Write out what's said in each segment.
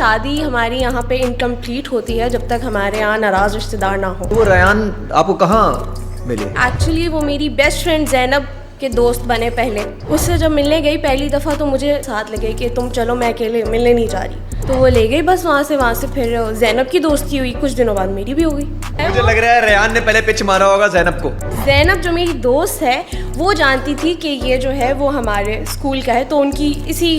शादी हमारी यहाँ पे इनकम्प्लीट होती है जब तक हमारे यहाँ नाराज़ रिश्तेदार ना हो। वो रेयान आपको कहाँ मिले? एक्चुअली वो मेरी बेस्ट फ्रेंड जैनब के दोस्त बने पहले। उससे जब मिलने गई पहली दफ़ा तो मुझे साथ लगे कि तुम चलो, मैं अकेले मिलने नहीं जा रही। तो वो ले गई बस वहाँ से फिर जैनब की दोस्ती हुई, कुछ दिनों बाद मेरी भी हो गई। मुझे लग रहा है रेयान ने पहले पिच मारा होगा जैनब को। जैनब जो मेरी दोस्त है वो जानती थी कि ये जो है वो हमारे स्कूल का है, तो उनकी इसी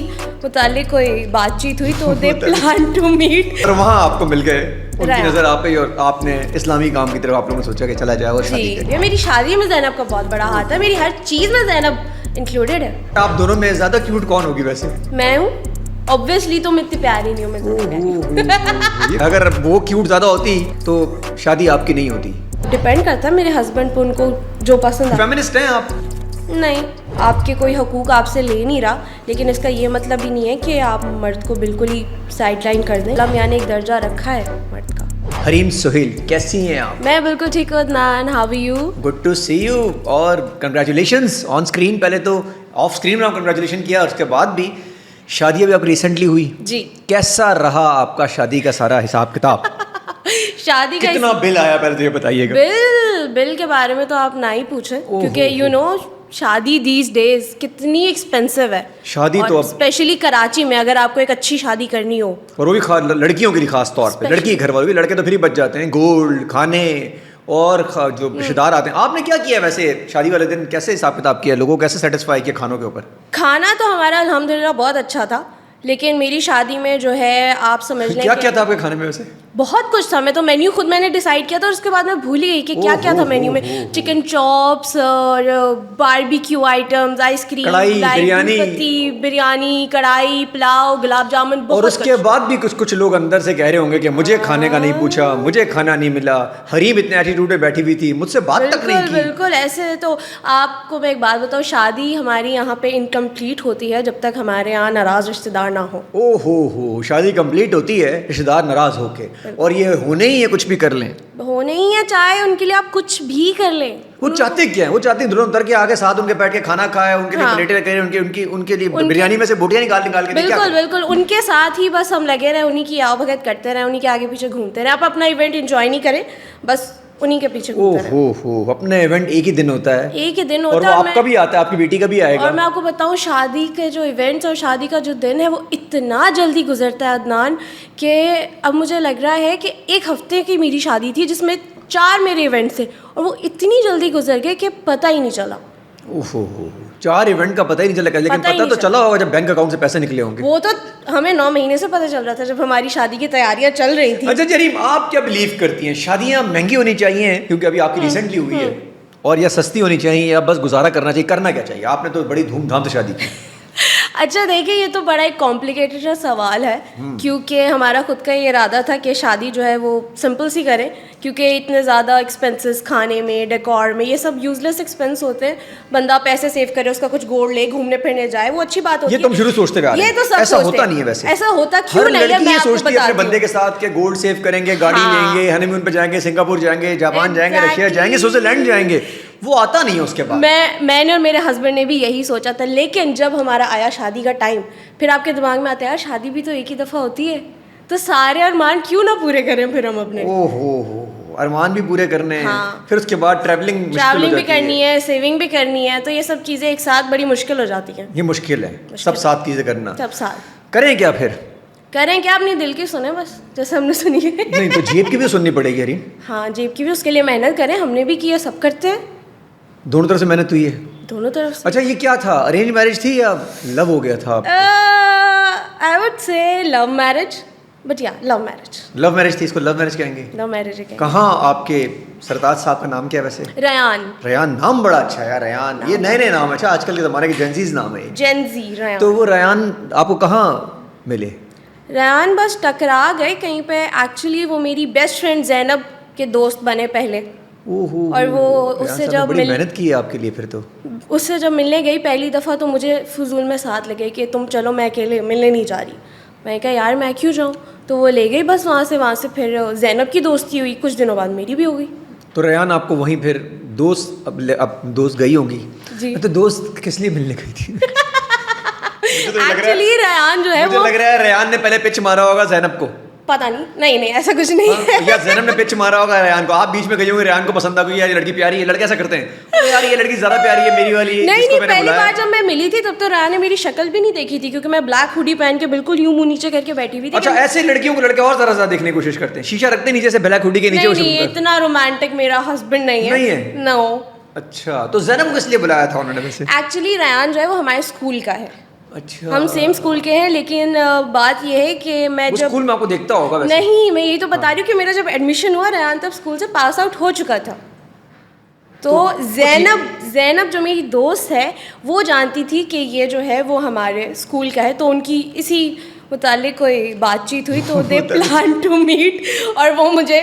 मुतालिक कोई बातचीत हुई तो दे प्लान टू मीट। और वहाँ आपको मिल गए, उनकी नज़र आप पे और आपने इस्लामी काम की तरफ आप लोगों ने सोचा कि चला जाए और शादी करें। ये मेरी शादी में जैनब का बहुत बड़ा हाथ है, मेरी हर चीज़ में जैनब इंक्लूडेड है। आप दोनों में ज़्यादा क्यूट कौन होगी वैसे? मैं हूँ ऑब्वियसली, तो मैं इतनी प्यारी नहीं हूँ, मैं ज़्यादा प्यारी। अगर वो क्यूट ज़्यादा होती तो शादी आपकी नहीं होती। डिपेंड करता है मेरे हस्बैंड पे, उनको जो पसंद है। फेमिनिस्ट हैं आप? नहीं, आपके कोई हकूक आपसे ले नहीं रहा, लेकिन इसका ये मतलब ही नहीं है कि आप मर्द को बिल्कुल ही साइडलाइन कर दें। अल्लाह ने एक दर्जा रखा है मर्द का। हरीम सुहेल, कैसी हैं आप? मैं बिल्कुल ठीक हूँ Adnan, how are you? Good to see you और कंग्रेचुलेशंस ऑन स्क्रीन। पहले तो ऑफ स्क्रीन में कंग्रेचुलेशन किया और उसके बाद भी शादी अभी आप रिसेंटली हुई जी। कैसा रहा आपका शादी का सारा हिसाब किताब? शादी का कितना बिल आया पहले तो ये बताइएगा। बिल के बारे में तो आप ना ही पूछें, क्योंकि यू नो शादी दीज डेज कितनी एक्सपेंसिव है। शादी तो अब स्पेशली कराची में अगर आपको एक अच्छी शादी करनी हो, और वो भी लड़कियों के लिए खास तौर पे, लड़की घर वालों भी, लड़के तो फिर ही बच जाते हैं, गोल्ड खाने और जो रिश्तेदार आते हैं। आपने क्या किया वैसे शादी वाले दिन, कैसे हिसाब किताब किया, लोगों को कैसे सेटिस्फाई किया खानों के ऊपर? खाना तो हमारा अल्हम्दुलिल्लाह बहुत अच्छा था, लेकिन मेरी शादी में जो है आप समझ लें क्या क्या था आपके खाने में वैसे? बहुत कुछ था। मैं तो मेन्यू खुद मैंने डिसाइड किया था और उसके बाद मैं भूल ही गई कि क्या क्या था मेन्यू में। चिकन चॉप्स और बारबेक्यू आइटम्स, आइसक्रीम, बिरयानी, कढ़ाई, पुलाव, गुलाब जामुन, और उसके बाद भी कुछ कुछ लोग अंदर से कह रहे होंगे कि मुझे खाने का नहीं पूछा, मुझे खाना नहीं मिला। हरीम इतने एटीट्यूड में बैठी हुई थी, मुझसे बात तक नहीं की। बिल्कुल ऐसे। तो आपको मैं एक बात बताऊँ, शादी हमारी यहाँ पे इनकम्प्लीट होती है जब तक हमारे यहाँ नाराज रिश्तेदार ना हो। ओहो, शादी कंप्लीट होती है रिश्तेदार नाराज होके, और ये होने ही है कुछ भी कर लें, होने ही है, चाहे उनके लिए आप कुछ भी कर लें। वो चाहते क्या है? वो चाहते हैं दोनों उतर के आगे साथ उनके बैठ के खाना खाए, उनके लिए प्लेटें करें, उनके लिए बिरयानी में से बोटियां निकाल के। बिल्कुल उनके साथ ही बस हम लगे रहे, उन्हीं की आवभगत करते रहे, उन्हीं के आगे पीछे घूमते रहे। आप अपना इवेंट एंजॉय नहीं करें, बस उन्हीं के पीछे घूमते रहे। ओहो, अपने इवेंट एक ही दिन होता है, एक ही दिन होता है, और वो आपका भी आता है, आपकी बेटी का भी आएगा। और मैं आपको बताऊं, शादी के जो इवेंट्स और शादी का जो दिन है वो इतना जल्दी गुजरता है अदनान, कि अब मुझे लग रहा है कि एक हफ्ते की मेरी शादी थी जिसमें 4 मेरे इवेंट्स थे, और वो इतनी जल्दी गुजर गए कि पता ही नहीं चला। ओहो, 4 इवेंट का पता ही नहीं चला, लेकिन पता तो चला होगा जब बैंक अकाउंट से पैसे निकले होंगे। वो तो हमें 9 महीने से पता चल रहा था जब हमारी शादी की तैयारियां चल रही थी। अच्छा जरीम, आप क्या बिलीव करती हैं, शादियां महंगी होनी चाहिए क्योंकि अभी आपकी रिसेंटली हुई है, और या सस्ती होनी चाहिए, या बस गुजारा करना चाहिए? करना क्या चाहिए? आपने तो बड़ी धूमधाम से शादी की। अच्छा देखिए, ये तो बड़ा एक कॉम्प्लिकेटेड सा सवाल है, क्योंकि हमारा खुद का ये इरादा था कि शादी जो है वो सिंपल सी करें, क्योंकि इतने ज़्यादा एक्सपेंसेस खाने में, डेकोर में, ये सब यूजलेस एक्सपेंस होते हैं। बंदा पैसे सेव करे, उसका कुछ गोल्ड ले, घूमने फिरने जाए, वो अच्छी बात होती है। ये तुम शुरू सोचते रहे, ये तो सब ऐसा होता नहीं है वैसे। ऐसा होता क्यों नहीं है? मैं आपको सोचती है अपने बंदे के साथ के गोल्ड सेव करेंगे, गाड़ी लेंगे, हनीमून पे जाएंगे, सिंगापुर जाएंगे, जापान जाएंगे, रशिया जाएंगे, स्विट्जरलैंड जाएंगे, वो आता नहीं है उसके बाद। मैंने और मेरे हस्बैंड ने भी यही सोचा था, लेकिन जब हमारा आया शादी का टाइम, फिर आपके दिमाग में आता है यार शादी भी तो एक ही दफ़ा होती है, तो सारे अरमान क्यों ना पूरे करें फिर हम अपने। ओहो, अरमान भी पूरे करने हैं। हाँ। फिर उसके बाद ट्रैवलिंग भी करनी है, सेविंग भी करनी है, तो ये सब चीज़ें एक साथ बड़ी मुश्किल हो जाती हैं। ये मुश्किल है, सब साथ चीज़ें करना। सब साथ करें क्या फिर? करें क्या? अपनी दिल की सुने बस, जैसे हमने सुनी है। नहीं तो जेब की भी सुननी पड़ेगी हरीम। हाँ, जेब की भी, उसके लिए मेहनत करें, हमने भी की है, सब करते हैं। दोनों तरफ से मेहनत हुई है? दोनों तरफ से। अच्छा, ये क्या था, अरेंज मैरिज थी या लव हो गया था? I would say love marriage, but या लव मैरिज। लव मैरिज थी, इसको लव मैरिज कहेंगे? लव मैरिज है। कहाँ आपके सरताज साहब का नाम क्या है वैसे? रयान। नाम बड़ा अच्छा है यार, रयान। ये नए नाम है, अच्छा आजकल के ज़माने के जेंजीज नाम है। Gen Z Ryan. तो वो रयान आपको कहाँ मिले? रयान बस टकरा गए कहीं पे। एक्चुअली वो मेरी बेस्ट फ्रेंड जैनब के दोस्त बने पहले। ओहो, और वो उससे जब बड़ी मेहनत की है आपके लिए फिर तो। उससे जब मिलने गई पहली दफ़ा तो मुझे फजूल में साथ लगे कि तुम चलो, मैं अकेले मिलने नहीं जा रही। मैं कहा यार मैं क्यों जाऊँ, तो वो ले गई बस वहाँ से फिर जैनब की दोस्ती हुई, कुछ दिनों बाद मेरी भी हो गई। तो रयान आपको वहीं फिर दोस्त, अब दोस्त गई होंगी जी। तो दोस्त किस लिए मिलने गई थी? मुझे तो लग रहा है- एक्चुअली रेहान जो है मुझे वो लग रहा है रेहान ने पहले पिच मारा होगा ज़ैनब को। पता नहीं ऐसा कुछ नहीं है। या ज़ैनब ने पिच मारा होगा रेहान को। आप बीच में गए होंगे, रेहान को पसंद आ गई, यार ये लड़की प्यारी है। लड़के ऐसा करते हैं, "ओ यार ये लड़की ज्यादा प्यारी है मेरी वाली, नहीं जिसको मैंने पहली बुलाया।" बार जब मैं मिली थी तब तो रेहान ने मेरी शक्ल भी नहीं देखी थी, क्योंकि मैं ब्लैक हुडी पहन के बिल्कुल यूं मुंह नीचे करके बैठी हुई थी। अच्छा, ऐसे लड़कियों को लड़के और ज्यादा देखने की कोशिश करते हैं, शीशा रखते हैं नीचे से, ब्लैक हुडी के नीचे वो नहीं शुरू करते इतना रोमांटिक मेरा हस्बैंड नहीं है। नहीं है? नो। हैं। अच्छा, तो ज़ैनब को किस लिए बुलाया था उन्होंने वैसे? एक्चुअली रेहान जो है वो हमारे स्कूल का है। अच्छा, हम सेम स्कूल के हैं, लेकिन बात यह है कि मैं वो जब स्कूल में आपको देखता होगा वैसे? नहीं, मैं यही तो बता रही हूँ कि मेरा जब एडमिशन हुआ रेहान तब स्कूल से पास आउट हो चुका था। तो ज़ैनब जो मेरी दोस्त है वो जानती थी कि ये जो है वो हमारे स्कूल का है, तो उनकी इसी मुतालिक कोई बातचीत हुई, तो दे प्लान टू मीट और वो मुझे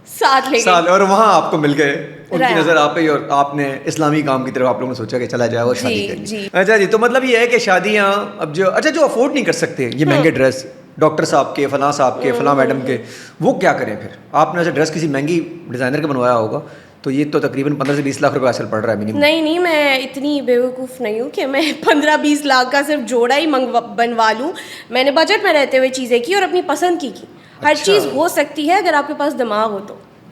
साथ ले गए। और वहाँ आपको मिल गए, उनकी रेहान। नज़र आप पे, और आपने इस्लामी काम की तरफ आप लोगों ने सोचा कि चला जाए और शादी जी, कर ली। जी। अच्छा जी, तो मतलब ये है कि शादियाँ अब जो जो अफोर्ड नहीं कर सकते ये महंगे ड्रेस, डॉक्टर साहब के, फलां साहब के, फलां मैडम के, वो क्या करें फिर? आपने ऐसे ड्रेस किसी महंगी डिज़ाइनर के बनवाया होगा, तो ये तो तकरीबन 15 से 20 लाख रुपए आजकल पड़ रहा है मिनिमम। नहीं मैं इतनी बेवकूफ़ नहीं हूँ कि मैं 15-20 लाख का सिर्फ जोड़ा ही बनवा लूँ। मैंने बजट में रहते हुए चीज़ें की और अपनी पसंद की। हर अच्छा। चीज़ हो सकती है अगर आपके पास दिमाग हो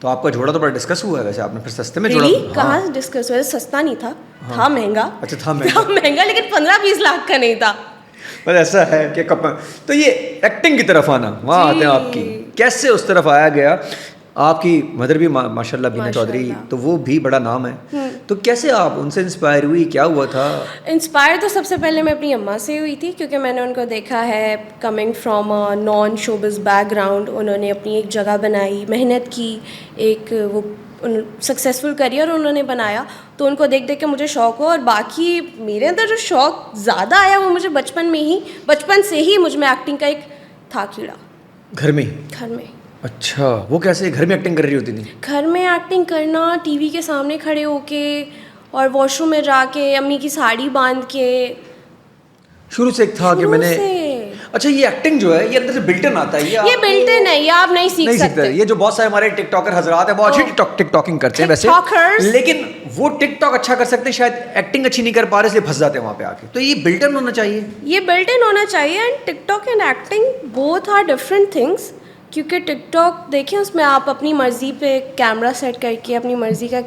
तो आपका जोड़ा तो बड़ा डिस्कस हुआ है वैसे, आपने फिर सस्ते में जोड़ा? रियली कहाँ डिस्कस हुआ? सस्ता नहीं था, था महंगा। अच्छा, था महंगा। लेकिन 15-20 लाख का नहीं था। बस ऐसा है कि तो ये एक्टिंग की तरफ आना, वहाँ आते हैं आपकी, कैसे उस तरफ आया गया? आपकी मदर भी माशाल्लाह बीना चौधरी, तो वो भी बड़ा नाम है, तो कैसे आप उनसे इंस्पायर हुई, क्या हुआ था? इंस्पायर तो सबसे पहले मैं अपनी अम्मा से हुई थी, क्योंकि मैंने उनको देखा है coming from a non showbiz background. उन्होंने अपनी एक जगह बनाई, मेहनत की, एक वो सक्सेसफुल करियर उन्होंने बनाया, तो उनको देख देख के मुझे शौक़ हुआ। और बाकी मेरे अंदर जो शौक़ ज़्यादा आया वो मुझे बचपन से ही मुझ में एक्टिंग का एक था कीड़ा। घर में? घर में। अच्छा, वो कैसे घर में एक्टिंग कर रही होती थी? घर में एक्टिंग करना, टीवी के सामने खड़े होके और वॉशरूम में जाके अम्मी की साड़ी बांध के। शुरू से एक था कि मैंने अच्छा, ये एक्टिंग जो है ये अंदर से बिल्टन आता है, ये बिल्टन है, ये आप नहीं सीख सकते। ये जो बहुत सारे हमारे टिकटॉकर हजरात है, बहुत अच्छी टिकटॉकिंग करते हैं वैसे, लेकिन वो टिकटॉक अच्छा कर सकते हैं, शायद एक्टिंग अच्छी नहीं कर पा रहे इसलिए फंस जाते हैं वहाँ पे आके। तो ये बिल्टन होना चाहिए, and TikTok and acting both are different things. क्योंकि टिकटॉक देखें, उसमें आप अपनी मर्ज़ी पे कैमरा सेट करके अपनी मर्ज़ी का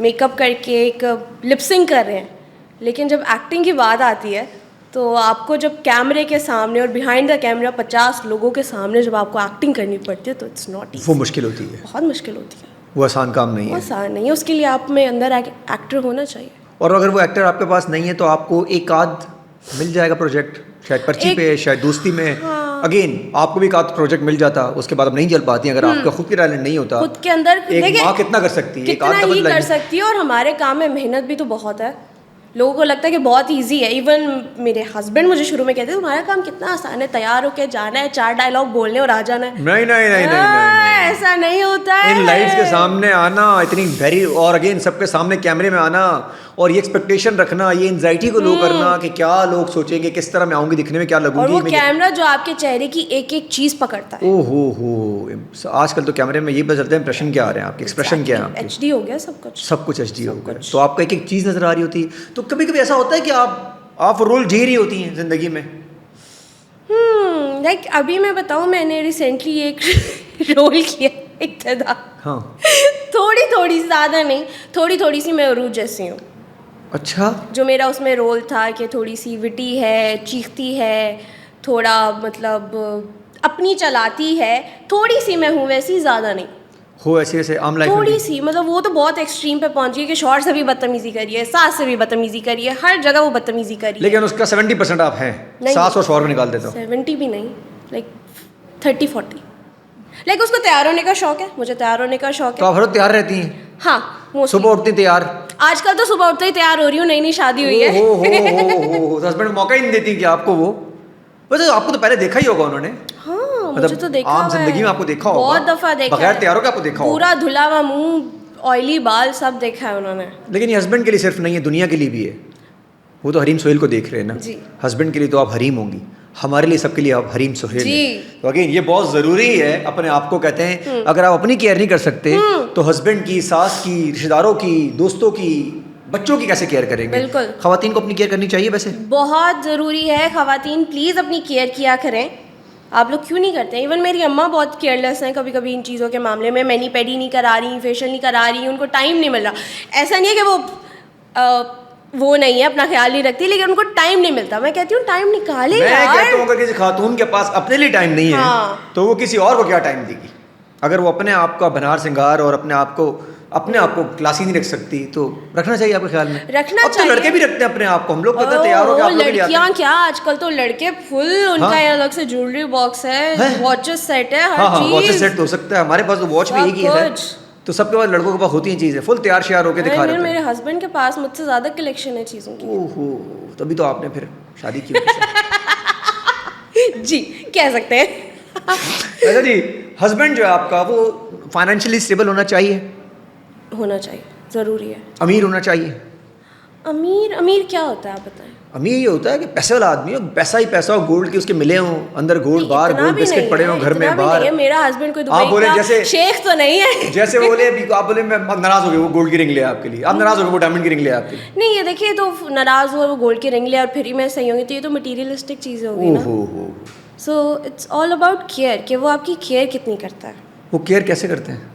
मेकअप करके एक लिपसिंग कर रहे हैं, लेकिन जब एक्टिंग की बात आती है तो आपको जब कैमरे के सामने और बिहाइंड द कैमरा 50 लोगों के सामने जब आपको एक्टिंग करनी पड़ती है तो इट्स नॉट ईजी। वो मुश्किल होती है, बहुत मुश्किल होती है, वो आसान काम नहीं है। आसान नहीं है, उसके लिए आप में अंदर एक्टर होना चाहिए। और अगर वो एक्टर आपके पास नहीं है तो आपको एक आध मिल जाएगा प्रोजेक्ट, शायद पर्ची पे, शायद दोस्ती में। अगेन आपको भी एक आध प्रोजेक्ट मिल जाता, उसके बाद आप नहीं चल पाती अगर आपका खुद की टैलेंट नहीं होता। खुद के अंदर एक माँ कितना कर सकती है, कितना ही कर सकती है। और हमारे काम में मेहनत भी तो बहुत है। लोगों को लगता है कि बहुत इजी है। इवन मेरे हस्बैंड मुझे शुरू में कहते थे तुम्हारा काम कितना आसान है, तैयार होके जाना है, 4 डायलॉग बोलने और आ जाना है। नहीं, ऐसा नहीं होता है। इन लाइट्स के सामने आना इतनी वेरी, और अगेन सबके सामने कैमरे में आना, और ये एक्सपेक्टेशन रखना, ये एंजाइटी को लो करना कि क्या लोग सोचेंगे, किस तरह मैं आऊंगी, दिखने में क्या लगूंगी। और वो कैमरा जो आपके चेहरे की एक एक चीज पकड़ता है। ओहो आजकल तो कैमरे में ये पता चलता है इंप्रेशन क्या आ रहे हैं आपके, एक्सप्रेशन क्या है, HD हो गया सब कुछ HD हो गया, तो आपको एक एक चीज नजर आ रही होती है। तो कभी कभी ऐसा होता है कि आप रोल जी रही होती हैं जिंदगी में। लाइक अभी मैं बताऊं, मैंने रिसेंटली एक रोल किया इब्तिदा। हाँ, थोड़ी ज़्यादा नहीं, थोड़ी सी मैं अरूज जैसी हूँ। अच्छा, जो मेरा उसमें रोल था कि थोड़ी सी विटी है, चीखती है, थोड़ा मतलब अपनी चलाती है, थोड़ी सी मैं हूँ वैसी, ज़्यादा नहीं हो ऐसे ऐसे आम लाइफ में थोड़ी सी। मतलब वो तो बहुत एक्सट्रीम पे पहुंची है कि शौहर से भी बदतमीजी करिए, सास से भी बदतमीजी करिए, हर जगह वो बदतमीजी करिए। लेकिन उसका 70% आप हैं, सास और शौहर को निकाल देते हो। 70 भी नहीं, लाइक 30-40। लाइक उसको तैयार होने का शौक है, मुझे तैयार होने का शौक है। तो आप हर रोज तैयार रहती हैं? हाँ, सुबह उठती तैयार? आजकल तो सुबह उठते ही तैयार हो रही हूँ, नई शादी हुई है। हो हस्बैंड मौका ही नहीं देती कि आपको वो, वैसे आपको तो पहले देखा ही होगा उन्होंने। हाँ, मुझे तो देखा आम जिंदगी में आपको देखा होगा, बहुत दफा देखा, बगैर तैयार होकर आपको देखा होगा, पूरा धुला हुआ मुंह, ऑयली बाल, सब देखा है उन्होंने। लेकिन ये हस्बैंड के लिए सिर्फ नहीं है, दुनिया के लिए भी है। वो तो हरीम सोहेल को देख रहे हैं ना जी। हस्बैंड के लिए तो आप हरीम होंगी, हमारे लिए सबके लिए आप हरीम सोहेल जी। तो अगेन ये बहुत ज़रूरी है अपने आप को, कहते हैं अगर आप अपनी केयर नहीं कर सकते तो हस्बैंड की, सास की, रिश्तेदारों की, दोस्तों की, बच्चों की कैसे केयर करेंगे? बिल्कुल। खवातीन को अपनी केयर करनी चाहिए वैसे? बहुत ज़रूरी है, खवातीन प्लीज़ अपनी केयर किया करें। आप लोग क्यों नहीं करते? इवन मेरी अम्मा बहुत केयरलेस हैं कभी कभी इन चीज़ों के मामले में। मैनी पेडी नहीं करा रही, फेशियल नहीं करा रही, उनको टाइम नहीं मिल रहा। ऐसा नहीं है कि वो नहीं है, अपना ख्याल नहीं रखती, लेकिन उनको टाइम नहीं मिलता। मैं कहती हूँ टाइम निकाले यार। मैं कहता हूँ अगर किसी खातून के पास अपने लिए टाइम नहीं है, हाँ। तो वो किसी और को क्या टाइम देगी? अगर वो अपने आप का बनार सिंगार और अपने आप को क्लासी नहीं रख सकती, तो रखना चाहिए आपके ख्याल में? रखना अब चाहिए। तो लड़के भी रखते हैं अपने आप को, हम लोग पता तैयार हो गए, आप लोग के लिए आते हैं। लड़कियां क्या, आजकल तो लड़के फुल, उनका हाँ? अलग से ज्वेलरी बॉक्स है, वॉचेस सेट है, हर हाँ, चीज। वॉचेस सेट तो हो सकता है, हमारे पास तो वॉच भी एक ही है, तो सबके पास, लड़कों के पास होती हैं चीजें, फुल तैयार श्यार होकर दिखा रहे हैं। मेरे हस्बैंड के पास मुझसे ज्यादा कलेक्शन है चीजों की। ओहो, तभी तो आपने फिर शादी की। जी कह सकते हैं। अच्छा जी, हस्बैंड जो है आपका वो फाइनेंशियली स्टेबल होना चाहिए? होना चाहिए, जरूरी है। अमीर होना चाहिए? अमीर क्या होता है आप बताएं? अमीर ये होता है कि पैसे वाला आदमी हो, पैसा ही पैसा हो, गोल्ड के उसके मिले हों, अंदर गोल्ड, बाहर गोल्ड बिस्किट पड़े हों घर में, बाहर। मेरा हस्बैंड कोई आप बोले जैसे शेख तो नहीं है। जैसे बोले अभी आप बोले मैं नाराज हो गए, वो गोल्ड की रिंग ले आपके लिए, आप नाराज हो गए, वो डायमंड की रिंग ले आपके लिए। नहीं, ये देखिए, तो नाराज हुआ, वो गोल्ड की रिंग ले और फिर ही मैं सही होंगी, तो ये तो मटीरियलिस्टिक चीज़ें होगी ना। So it's all about care, कि वो आपकी केयर कितनी करता है। वो केयर कैसे करते हैं?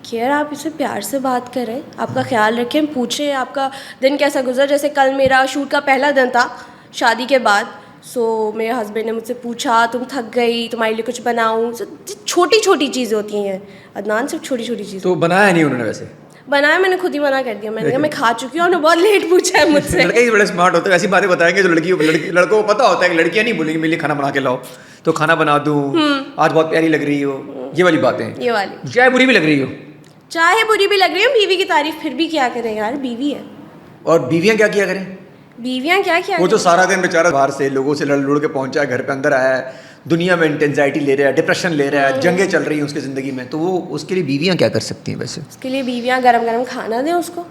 केयर, आप इससे प्यार से बात करें, आपका ख्याल रखें, पूछें आपका दिन कैसा गुजरा। जैसे कल मेरा शूट का पहला दिन था शादी के बाद, सो मेरे हस्बैंड ने मुझसे पूछा तुम थक गई, तुम्हारे लिए कुछ बनाऊं। छोटी छोटी चीज़ें होती हैं अदनान, सिर्फ छोटी छोटी चीज़ें। तो बनाया नहीं उन्होंने? वैसे बनाया, मैंने खुद ही मना कर दिया। मैंने कहा मैं खा चुकी हूँ, उन्होंने बहुत लेट पूछा है मुझसे। लड़के ही बड़े स्मार्ट होते हैं, ऐसी बातें बताएंगे जो लड़कों को पता होता है कि लड़कियाँ नहीं बोलेंगी मेरे लिए खाना बना के लाओ, तो खाना बना दूँ, आज बहुत प्यारी लग रही हो, ये वाली बातें। ये वाली, चाहे बुरी भी लग रही हो, चाहे बुरी भी लग रही है, बीवी की तारीफ फिर भी क्या करें यार, बीवी है। और बीवियाँ क्या किया करें? बीवियाँ क्या किया, वो जो सारा दिन बेचारा बाहर से लोगों से लड़ लुड़ के पहुंचा है, घर पे अंदर आया है, दुनिया में एंजाइटी ले रहा है, डिप्रेशन ले रहा है, जंगें चल रही हैं उसकी ज़िंदगी में, तो वो उसके लिए बीवियाँ क्या कर सकती हैं वैसे? उसके लिए बीवियाँ गरम गरम खाना दें उसको।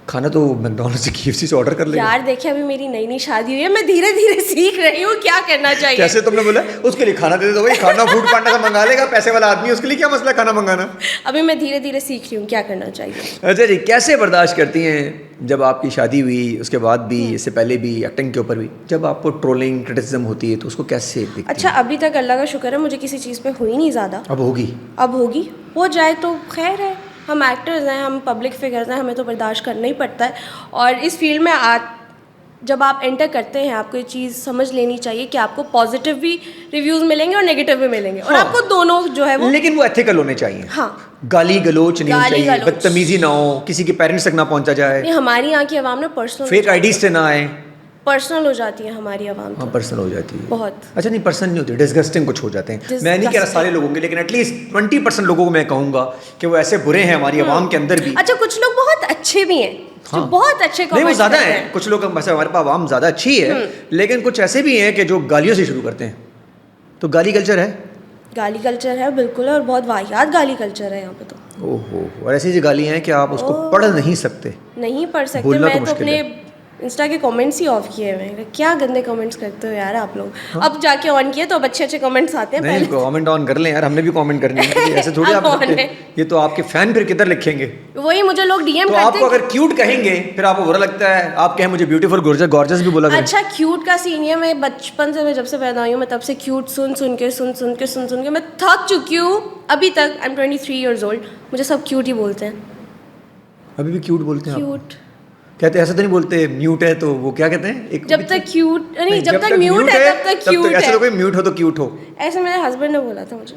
खाना तो मैकडॉनल्ड्स से, KFC से ऑर्डर कर ले यार। देखिए, अभी मेरी नई नई शादी हुई है, मैं धीरे धीरे सीख रही हूँ क्या करना चाहिए। कैसे तुमने बोला उसके लिए खाना दे दो भाई, खाना फूड पांडा से मंगा लेगा, पैसे वाला आदमी, उसके लिए क्या मसला खाना मंगाना। अभी मैं धीरे धीरे सीख रही हूँ क्या करना चाहिए। अच्छा जी, कैसे बर्दाश्त करती हैं जब आपकी शादी हुई, उसके बाद भी, इससे पहले भी, एक्टिंग के ऊपर भी, जब आपको ट्रोलिंग क्रिटिसिज्म होती है तो उसको कैसे देखती हैं? अच्छा, अभी तक अल्लाह का शुक्र है मुझे किसी चीज़ पे हुई नहीं ज़्यादा। अब होगी? अब होगी, हो जाए तो खैर है। हम एक्टर्स हैं, हम पब्लिक फिगर्स हैं, हमें तो बर्दाश्त करना ही पड़ता है। और इस फील्ड में जब आप एंटर करते हैं, आपको ये चीज़ समझ लेनी चाहिए कि आपको पॉजिटिव भी रिव्यूज़ मिलेंगे और नेगेटिव भी मिलेंगे। और आपको दोनों जो है वो, लेकिन वो एथिकल होने चाहिए। हाँ, गाली गलोच नहीं होनी चाहिए, बदतमीजी ना हो, किसी के पेरेंट्स तक ना पहुंचा जाए। हमारी यहाँ की आवाम ना पर्सनल, फेक आईडी से ना आए, पर्सनल हो जाती है हमारी आवाम। हाँ, पर्सनल हो जाती है बहुत। अच्छा, नहीं पर्सनल नहीं होती, डिस्गस्टिंग कुछ हो जाते हैं। मैं नहीं कह रहा सारे लोगों के, लेकिन एटलीस्ट 20% लोगों को मैं कहूंगा कि वो ऐसे बुरे हैं हमारी आवाम के अंदर भी। अच्छा, कुछ लोग बहुत अच्छे भी हैं, जो बहुत अच्छे नहीं, वो ज़्यादा है, कुछ लोग वैसे हमारे पास आवाम ज़्यादा अच्छी है, लेकिन कुछ ऐसे भी हैं कि जो गालियों से शुरू करते हैं। तो गाली कल्चर है, गाली कल्चर है बिल्कुल, और बहुत वाहियात गाली कल्चर है यहाँ पे तो। ओहो, और ऐसी जो गालियाँ हैं कि आप उसको पढ़ नहीं सकते, नहीं पढ़ सकते। मैं तो अपने इंस्टा के कमेंट्स ही ऑफ किए हुए हैं। क्या गंदे कमेंट्स करते हो यार आप लोग। हाँ? अब जाके ऑन किए तो अब अच्छे अच्छे कमेंट्स आते हैं। नहीं, कमेंट ऑन कर लें यार, हमने भी कमेंट करनी है, ऐसे थोड़ी आप करते। ये तो आपके फैन फिर किधर लिखेंगे, वही मुझे लोग डीएम तो करते हैं। आपको अगर क्यूट कहेंगे फिर आपको बुरा लगता है, आप कहें मुझे ब्यूटीफुल गॉर्जियस भी बोला करें। अच्छा, क्यूट का सीन है, मैं बचपन से, मैं जब से पैदा हुई हूँ, मैं तब से क्यूट सुन सुन के मैं थक चुकी हूँ। अभी तक आई एम 23 years old, मुझे सब क्यूट ही बोलते हैं। अभी भी क्यूट बोलते हैं? क्यूट कहते ऐसा तो नहीं बोलते म्यूट है तो वो क्या कहते हैं, एक जब तक क्यूट नहीं, जब तक म्यूट है तब तक क्यूट है। ऐसा तो कोई म्यूट हो तो क्यूट हो, ऐसे मेरे हस्बैंड ने बोला था मुझे।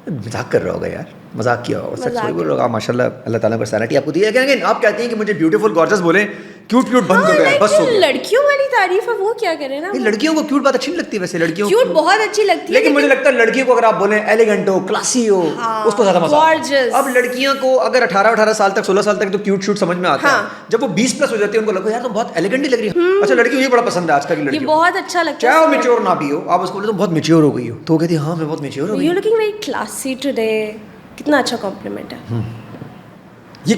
मजाक कर रहा होगा यार, मजाक किया होगा, सच थोड़ी बोल रहा होगा। माशाल्लाह, अल्लाह ताला पर्सनालिटी आपको दी है। लेकिन आप कहती हैं कि मुझे ब्यूटीफुल गॉर्जियस बोले, क्यूट बंद हो गया, बस हो गया। लड़कियों वाली तारीफ है, वो क्या करें ना। लड़कियों को क्यूट बात अच्छी नहीं लगती वैसे, लड़कियों क्यूट बहुत अच्छी लगती है, लेकिन मुझे लगता है लड़कियों को अगर आप बोले एलिगेंट हो, क्लासी हो, उसको ज्यादा मजा आता है। अब लड़कियों को अगर 18 साल तक, 16 साल तक तो क्यूट शूट समझ में आता है। जब वो 20+ हो जाती है, उनको लगता है यार तो बहुत एलिगेंट ही लग रही है। अच्छा, लड़कियों को ये बड़ा पसंद है आजकल की लड़कियों, बहुत अच्छा लगता है। चाहे वो मैच्योर ना भी हो, आप उसको बोले तो बहुत मैच्योर हो गई हो, तो वो कहती है हाँ मैं बहुत मैच्योर हो गई। You looking very classy today. कितना अच्छा कॉम्प्लीमेंट है। ये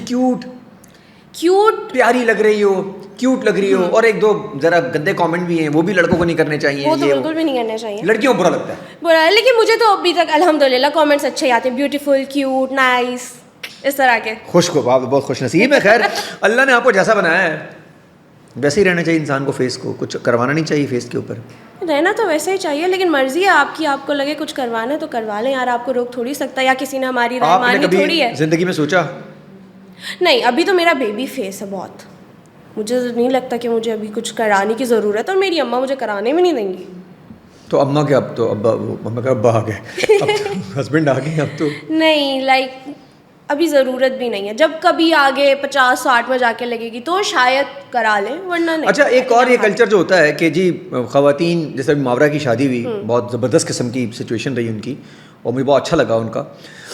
क्यूट प्यारी लग रही हो, क्यूट लग रही हो। और एक दो जरा गंदे कमेंट भी हैं, वो भी लड़कों को नहीं करने चाहिए। वो तो बिल्कुल भी नहीं करना चाहिए, लड़कियों को बुरा लगता है। बुरा है, लेकिन मुझे तो अभी तक अल्हम्दुलिल्लाह कमेंट्स अच्छे आते हैं, ब्यूटीफुल, क्यूट, नाइस। इस तरह के। खुश को आप बहुत खुश नसीब है। खैर अल्लाह ने आपको जैसा बनाया है वैसे ही रहना चाहिए इंसान को। फेस को कुछ करवाना नहीं चाहिए फेस के ऊपर। रहना तो वैसे ही चाहिए, लेकिन मर्जी है आपकी, आपको लगे कुछ करवाना है तो करवा लें यार, आपको रोक थोड़ी सकता है, या किसी ने हमारी राय माननी थोड़ी है। जिंदगी में सोचा नहीं, अभी तो मेरा बेबी फेस है बहुत, मुझे नहीं लगता कि मुझे अभी कुछ कराने की ज़रूरत है, और मेरी अम्मा मुझे कराने भी नहीं देंगी। तो अम्मा के अब तो अम्मा का अब्बा आ गए, अब हस्बैंड आ गए अब तो नहीं, लाइक अभी ज़रूरत भी नहीं है, जब कभी आगे 50-60 में जाके लगेगी तो शायद करा लें, वरना नहीं। अच्छा, एक और ये कल्चर जो होता है कि जी ख़वातीन, जैसे मावरा की शादी हुई, बहुत ज़बरदस्त किस्म की सिचुएशन रही उनकी और मुझे बहुत अच्छा लगा उनका।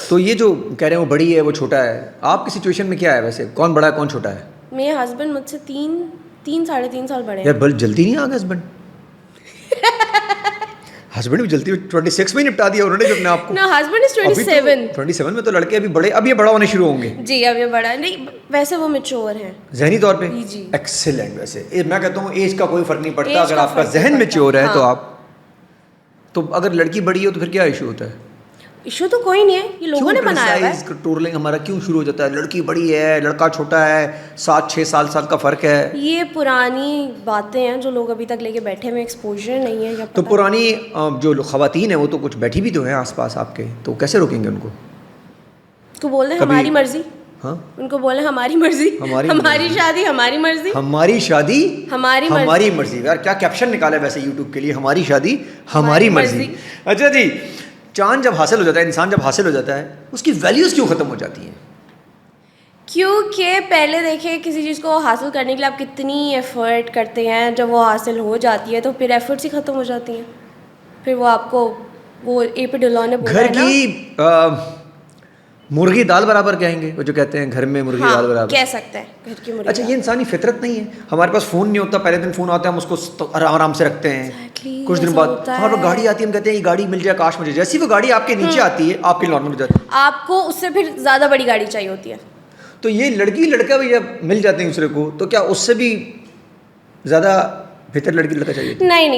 तो ये जो कह रहे हैं वो बड़ी है वो छोटा है, आपकी सिचुएशन में क्या है वैसे, कौन बड़ा है कौन छोटा है? मेरे हस्बैंड मुझसे 3-3.5 साल बड़े हैं। यार बल जल्दी नहीं आ गए हस्बैंड? हस्बैंड भी जल्दी 26 में ही निपटा दिया उन्होंने जो अपने आपको। ना, हस्बैंड इज 27। 27 में तो लड़के अभी बड़े, अब ये बड़ा होने शुरू होंगे। जी, अब ये बड़ा नहीं, वैसे वो मैच्योर हैं ज़हनी तौर पे। जी। एक्सीलेंट। वैसे मैं कहता हूँ एज का कोई फर्क नहीं पड़ता, अगर आपका जहन मैच्योर है तो आप, तो अगर लड़की बड़ी हो तो फिर क्या इशू होता है? इशू तो कोई नहीं है, ये लोगों ने बनाया है। टूरलिंग हमारा क्यों शुरू हो जाता है? लड़की बड़ी है, लड़का छोटा है, 7-6 साल का फ़र्क है। ये पुरानी बातें हैं जो लोग अभी तक लेके बैठे हुए, एक्सपोजर नहीं है। या तो पुरानी जो ख़वातीन है वो तो कुछ बैठी भी तो हैं आसपास आपके, तो कैसे रोकेंगे उनको? तो बोल दें हमारी मर्जी। हाँ, उनको बोले हमारी मर्जी, हमारी शादी हमारी मर्जी, हमारी शादी हमारी मर्जी। यार क्या कैप्शन निकाला है वैसे यूट्यूब के लिए, हमारी शादी हमारी मर्जी। अच्छा जी, चांद जब हासिल हो जाता है, इंसान जब हासिल हो जाता है, उसकी वैल्यूज़ क्यों ख़त्म हो जाती हैं? क्योंकि पहले देखिए किसी चीज़ को हासिल करने के लिए आप कितनी एफ़र्ट करते हैं, जब वो हासिल हो जाती है तो फिर एफ़र्ट्स ही ख़त्म हो जाती हैं। फिर वो आपको वो ए.पी. ढिल्लों ने बोला है ना, घर की मुर्गी दाल बराबर कहेंगे वो जो कहते हैं घर में मुर्गी दाल बराबर, कह सकते हैं घर की मुर्गी। अच्छा, ये इंसानी फितरत नहीं है? हमारे पास फ़ोन नहीं होता, पहले दिन फ़ोन आता है हम उसको तो आराम से रखते हैं। कुछ दिन बाद हमारे पास गाड़ी आती है, हम कहते हैं ये गाड़ी मिल जाए काश मुझे। जैसी वो गाड़ी आपके नीचे आती है आपकी नॉर्मल हो जाती है, आपको उससे फिर ज़्यादा बड़ी गाड़ी चाहिए होती है। तो ये लड़की लड़का भी जब मिल जाते हैं दूसरे को, तो क्या उससे भी ज़्यादा बेहतर लड़की लड़का चाहिए? नहीं,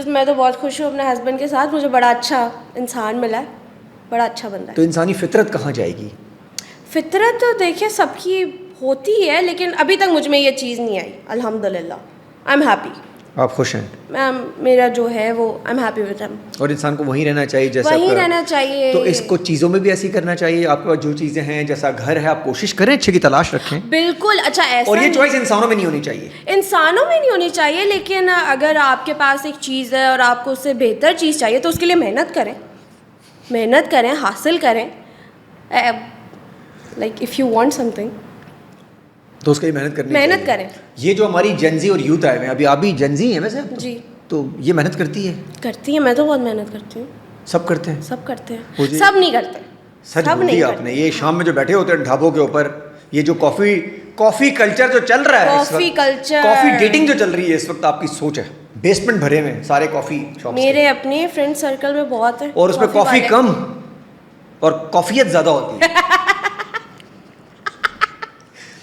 मैं तो बहुत खुश हूँ अपने हस्बैंड के साथ, मुझे बड़ा अच्छा इंसान मिला है, बड़ा अच्छा बंदा है। तो इंसानी फितरत कहाँ जाएगी? फितरत तो देखिए सबकी होती है, लेकिन अभी तक मुझ में ये चीज़ नहीं आई, अल्हम्दुलिल्लाह। I am happy. आप खुश हैं? मैम मेरा जो है वो I am happy with him. और इंसान को वहीं रहना चाहिए जैसा वहीं रहना चाहिए। तो इसको चीज़ों में भी ऐसी करना चाहिए, आपके पास जो चीज़ें हैं, जैसा घर है, आप कोशिश करें अच्छे की तलाश रखें। बिल्कुल। अच्छा, ऐसा और ये चॉइस इंसानों में नहीं होनी चाहिए। इंसानों में नहीं होनी चाहिए, लेकिन अगर आपके पास एक चीज़ है और आपको उससे बेहतर चीज़ चाहिए तो उसके लिए मेहनत करें, हासिल करें। Like if you want something तो उसके लिए मेहनत करें। ये जो हमारी जेनजी और यूथ आए हैं, अभी आप भी जेनजी हैं वैसे जी, तो ये मेहनत करती है। मैं तो बहुत मेहनत करती हूँ। सब करते हैं? सब नहीं करते। सच बोल दिया आपने। ये शाम में जो बैठे होते हैं ढाबों के ऊपर, ये जो कॉफी कल्चर जो चल रहा है, कॉफी डेटिंग जो चल रही है इस वक्त, आपकी सोच है बेसमेंट भरे में सारे कॉफी शॉप्स मेरे अपने फ्रेंड सर्कल में बहुत है, और उसमें कॉफी कम और कॉफियत ज्यादा होती है।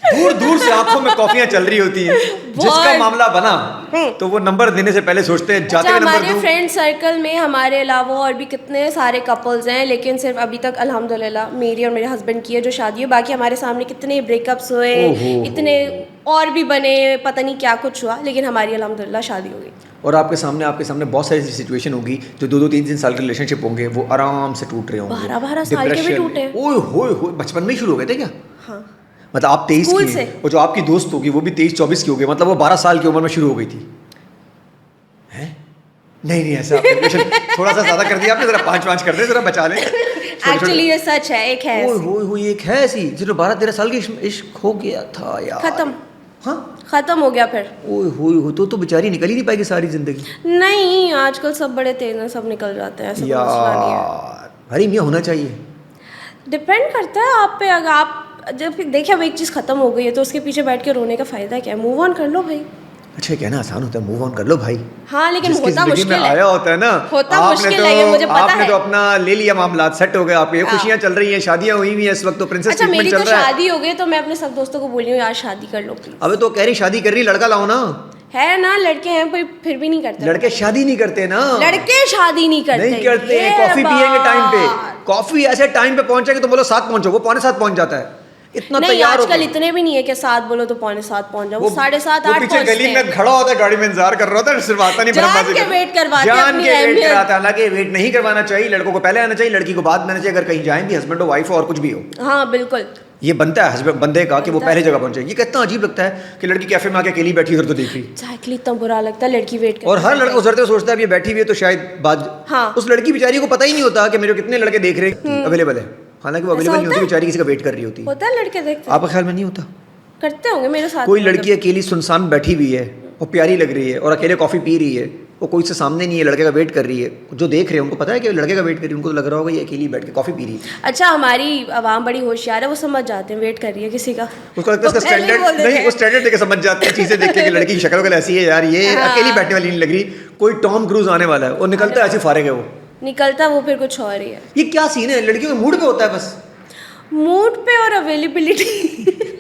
दूर दूर से आंखों में कॉफियां चल रही होती हैं, जिसका मामला बना तो वो नंबर देने से पहले सोचते हैं जाते हुए नंबर दूं। हमारे फ्रेंड सर्कल में हमारे अलावा और भी कितने सारे कपल्स हैं, लेकिन सिर्फ अभी तक अल्हम्दुलिल्लाह मेरी और मेरे हस्बैंड की है जो शादी है। बाकी हमारे सामने कितने ब्रेकअप्स हुए, इतने और भी बने, पता नहीं क्या कुछ हुआ, लेकिन हमारी अल्हम्दुलिल्लाह शादी हो गई। और आपके सामने बहुत सारी सिचुएशन होगी जो 2-3 साल के रिलेशनशिप होंगे, वो आराम से टूट रहे होंगे। 12 साल के भी टूटे। ओए होए, बचपन में ही शुरू हो गए थे क्या? हाँ, मतलब आप 23 की, और जो आपकी दोस्त होगी वो भी 23-24 की होगी, मतलब वो 12 साल की उम्र में शुरू हो गई थी। हैं? नहीं ऐसा थोड़ा सा ज्यादा कर दिया आपने, जरा 5 कर दे, जरा बचा ले। एक्चुअली ये सच है, एक है ओए एक है ऐसी जो 12-13 साल की इश्क हो गया था यार, खत्म। हाँ, खत्म हो गया फिर। ओए तो बेचारी निकल ही नहीं पाएगी सारी जिंदगी। नहीं, आजकल सब बड़े तेज हैं, सब निकल जाते हैं, ऐसा यार। भाई मियां होना चाहिए। डिपेंड करता है आप पे। अगर आप जब देखिए अब एक चीज़ खत्म हो गई है तो उसके पीछे बैठ के रोने का फ़ायदा क्या है? मूव ऑन कर लो भाई। अच्छा, कहना आसान होता है मूव ऑन कर लो भाई। हाँ, लेकिन होता मुश्किल है। आया होता है ना, होता मुश्किल है, ये मुझे पता है। आपने तो अपना ले लिया मामला, सेट हो गया, आपकी खुशियां चल रही हैं, शादियां हुई हुई हैं इस वक्त, तो प्रिंसेस ट्रीटमेंट चल रहा है। अच्छा, मेरी तो शादी हो गई तो मैं अपने सब दोस्तों को बोल रही हूँ यार शादी कर लो प्लीज। अबे तो कह रही शादी कर रही, लड़का लाओ ना। है ना, लड़के हैं फिर भी नहीं करते। लड़के शादी नहीं करते ना, कॉफी पियेंगे टाइम पे। कॉफी ऐसे टाइम पे पहुंचा कि तुम बोलो 7 पहुंचो, वो 6:45 पहुंच जाता है। इतना नहीं, तैयार आजकल इतने भी नहीं है कि 7 बोलो तो 7:45 पहुंच जाओ, वो 7:30 8 पीछे गली में खड़ा होता है, गाड़ी में इंतजार कर रहा होता है, सिर्फ आता नहीं, जान के वेट करवाते हैं, जान के वेट कराता है। हालांकि वेट नहीं करवाना चाहिए, लड़कों को पहले आना चाहिए, लड़की को बाद में आना चाहिए, अगर कहीं जाएं भी, हस्बैंड हो, वाइफ हो और कुछ भी हो। हाँ बिल्कुल, ये बनता है हस्बैंड बंदे का कि वो पहले जगह पहुंचे। ये कितना अजीब लगता है कि लड़की कैफे में आके अकेली बैठी उधर तो देख रही, एग्जैक्टली, इतना बुरा लगता है, लड़की वेट कर, और हर लड़का उधरते हुए सोचता है ये बैठी हुई है तो शायद बाद, हाँ। उस लड़की बेचारी को पता ही नहीं होता कि मेरे कितने लड़के देख रहे अवेलेबल है, हालांकि वो अवेलेबल नहीं होती, बेचारी किसी का वेट कर रही होती है। होता है, लड़के देखते आपका ख्याल में नहीं होता? करते होंगे मेरे साथ। कोई लड़की अकेली सुनसान बैठी हुई है, वो प्यारी लग रही है और अकेले कॉफी पी रही है, वो कोई से सामने नहीं है, लड़के का वेट कर रही है, जो देख रहे हैं उनको पता है कि लड़के का वेट कर रही है, उनको तो लग रहा होगा ये अकेली बैठ के कॉफी पी रही है। अच्छा, हमारी आवाम बड़ी होशियार है, वो समझ जाते हैं वेट कर रही है किसी का, उसको लगता है उसका स्टैंडर्ड नहीं, वो स्टैंडर्ड देख के समझ जाते हैं, चीजें देख के कि लड़की की शक्ल वगैरह ऐसी है यार, ये अकेली बैठने वाली नहीं लग रही, कोई टॉम क्रूज आने वाला है, और निकलता है ऐसे फारिग है, वो निकलता वो फिर कुछ और ही है। ये क्या सीन है? लड़कियों के मूड पे होता है, बस मूड पे और अवेलेबिलिटी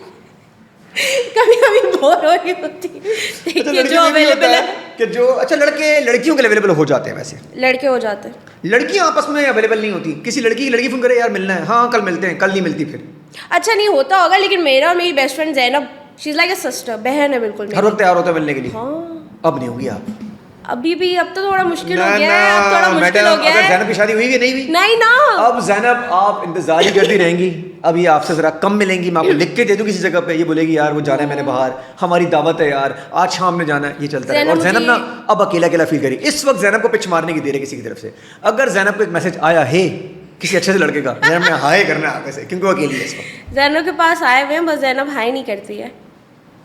कभी कभी बोर हो रही होती है, जो अवेलेबल है कि जो, अच्छा लड़के लड़कियों के लिए अवेलेबल हो जाते हैं, वैसे लड़के हो जाते हैं, लड़कियां आपस में अवेलेबल नहीं होती। किसी लड़की फोन करे यार मिलना है, हाँ कल मिलते हैं, कल नहीं मिलती फिर। अच्छा नहीं होता होगा, लेकिन मेरा और मेरी best friend Zainab, she is like a sister, बहन है बिल्कुल मेरी। हर वक्त तैयार होता है मिलने के लिए। हाँ, अब नहीं होंगी आप? अभी भी, अब तो थोड़ा मुश्किल हो गया है, अब थोड़ा मुश्किल हो गया है। ज़ैनब की शादी हुई कि नहीं हुई? नहीं ना, अब ज़ैनब आप इंतजार ही करती रहेंगी, अब ये आपसे जरा कम मिलेंगी, मैं आपको लिख के दे दूं किसी जगह पे, ये बोलेगी यार वो जाना है मैंने बाहर, हमारी दावत है यार, आज शाम में जाना है, ये चलता है। और ज़ैनब ना अब अकेला अकेला फील करी, इस वक्त ज़ैनब को पिच मारने की देर है किसी की तरफ से। अगर ज़ैनब को एक मैसेज आया है किसी अच्छे से लड़के का, ज़ैनब ने हाय करना है आगे से, क्योंकि वो अकेली है इस वक्त। ज़ैनब के पास आए हुए हैं, बस ज़ैनब हाय नहीं करती है।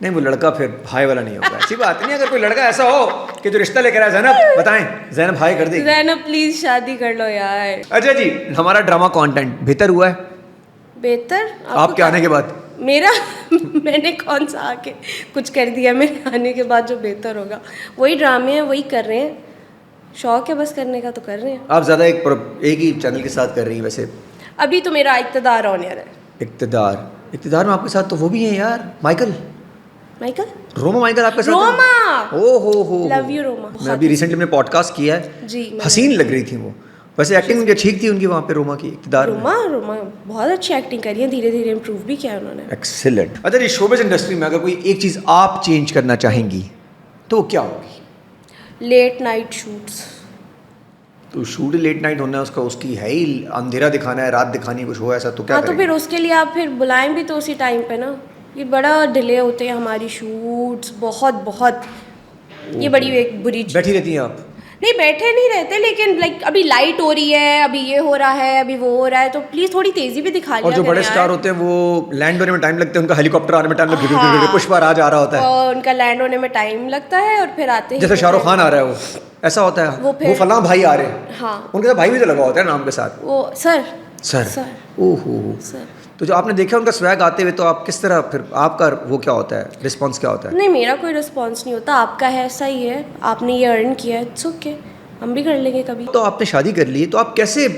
नहीं, वो लड़का फिर हाय वाला नहीं होगा, ऐसी बात नहीं। अगर कोई लड़का ऐसा हो कि जो रिश्ता लेकर आया, ज़ैनब बताएं, ज़ैनब हाय कर देगी। ज़ैनब प्लीज शादी कर लो यार। अच्छा जी, हमारा ड्रामा कंटेंट बेहतर हुआ है बेहतर आपके आने के बाद? मेरा मैंने कौन सा आके कुछ कर दिया, मेरे आने के बाद जो बेहतर होगा, वही ड्रामे हैं, वही कर रहे हैं, शौक है बस करने का तो कर रहे हैं। आप ज़्यादा एक ही चैनल के साथ कर रही हैं वैसे? अभी तो मेरा इक़्तिदार ऑनर है। इक़्तिदार में आपके साथ तो वो भी हैं यार, माइकल रोमा माइकल आपके साथ? रोमा, ओ हो लव यू रोमा। मैं अभी रिसेंटली मैंने पॉडकास्ट किया है जी, हसीन लग रही थी वो, वैसे एक्टिंग उनकी ठीक थी उनकी वहाँ पे रोमा की। इक़्तिदार रोमा बहुत अच्छी एक्टिंग करी है, धीरे धीरे इम्प्रूव भी किया है उन्होंने। एक्सीलेंट। अच्छा, ये शोबिज़ इंडस्ट्री में अगर कोई एक चीज़ आप चेंज करना चाहेंगी तो वो क्या होगी? Late night shoots. तो शूट लेट नाइट होना है उसका, उसकी है ही अंधेरा दिखाना है, रात दिखानी, कुछ हो ऐसा तो क्या हाँ, तो फिर उसके लिए आप फिर बुलाएं भी तो उसी टाइम पे ना, ये बड़ा डिले होते हैं हमारी शूट्स, बहुत ये बड़ी एक बुरी चीज़। बैठी रहती हैं आप? नहीं, बैठे नहीं रहते, लेकिन लाइक अभी लाइट हो रही है, अभी ये हो रहा है, अभी वो हो रहा है, तो प्लीज थोड़ी तेजी भी दिखा लिया। और जो बड़े स्टार होते हैं वो लैंड होने में टाइम लगता है, उनका हेलीकॉप्टर आने में टाइम लगता है, पुष्पराज आ रहा होता है और उनका लैंड होने में टाइम लगता है, और फिर आते हैं जैसे शाहरुख खान आ रहा है, वो ऐसा होता है, वो फलां भाई आ रहे हैं, हाँ, उनके साथ भाई भी तो लगा होता है नाम के साथ, वो सर। ओहो सर। तो जो आपने देखा उनका स्वैग आते हुए, तो आप किस तरह फिर आपका वो क्या होता है, रिस्पॉन्स क्या होता है? नहीं, मेरा कोई रिस्पॉन्स नहीं होता, आपका है, सही है, आपने ये अर्न किया है, इट्स ओके, हम भी कर लेंगे कभी। तो आपने शादी कर ली, तो आप कैसे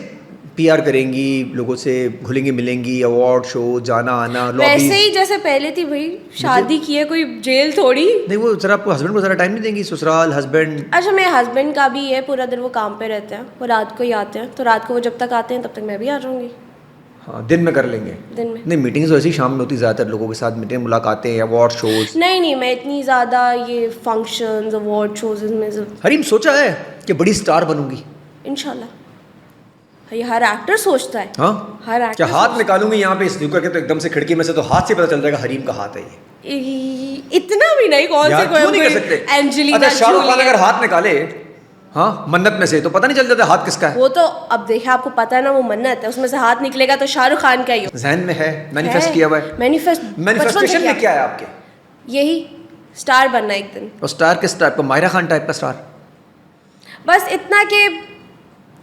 पीआर करेंगी, लोगों से घुलेंगी मिलेंगी, अवार्ड शो जाना आना, वैसे ही जैसे पहले थी भाई, शादी की है, कोई जेल थोड़ी। नहीं, वो जरा आपको हस्बैंड को जरा टाइम नहीं देंगी, ससुराल हस्बैंड? अच्छा, मेरे हस्बैंड का भी है, पूरा दिन वो काम पे रहते हैं, वो रात को ही आते हैं, तो रात को वो जब तक आते हैं तब तक मैं भी आ जाऊंगी। हाँ, दिन में कर लेंगे। दिन में नहीं, मीटिंग्स तो ऐसी शाम में होती ज़्यादातर लोगों के साथ, मीटिंग मुलाकातें, अवार्ड शोज। नहीं, मैं इतनी ज़्यादा ये फंक्शंस अवार्ड शोज में हरीम सोचा है कि बड़ी स्टार बनूंगी? इंशाल्लाह, ये हर एक्टर सोचता है। हाँ, हर एक्टर। क्या हाथ निकालूंगी यहाँ पे स्नूकर के, तो एकदम से खिड़की में से तो हाथ से पता चल जाएगा हरीम का हाथ है ये। इतना भी नहीं, कौन से क्यों नहीं कर सकते? एंजेलिना अच्छा, शाहरुख खान अगर हाथ निकाले हाँ मन्नत में से, तो पता नहीं चल जाता हाथ किसका है? वो तो अब देखिए, आपको पता है ना, वो मन्नत है, उसमें से हाथ निकलेगा तो शाहरुख खान का ही हो। ज़हन में है, मैनिफेस्ट किया हुआ है। मैनिफेस्टेशन में क्या है आपके? यही स्टार बनना एक दिन। और स्टार किस टाइप का? मायरा खान टाइप का स्टार? बस इतना कि